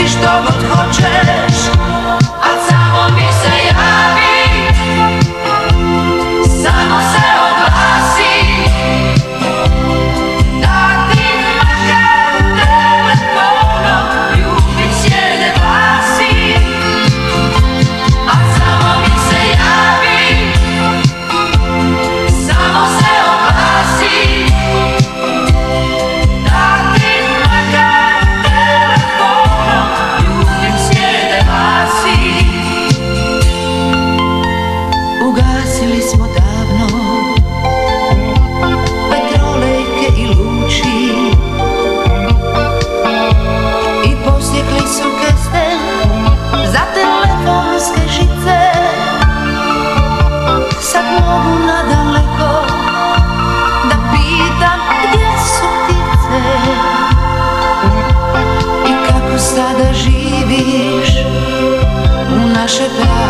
što god hoćeš, a samo mi se javi, samo se oglasi, da ti makar telefonom ljubim sjede glasi, a samo mi se javi, samo se oglasi, da ti makar telefonom ljubim sjede glasi. Ugasili smo davno petrolejke i luči i posjekli su kesten za telefonske žice. Sad mogu nadaleko da pitam gdje su ptice i kako sada živiš u naše prave.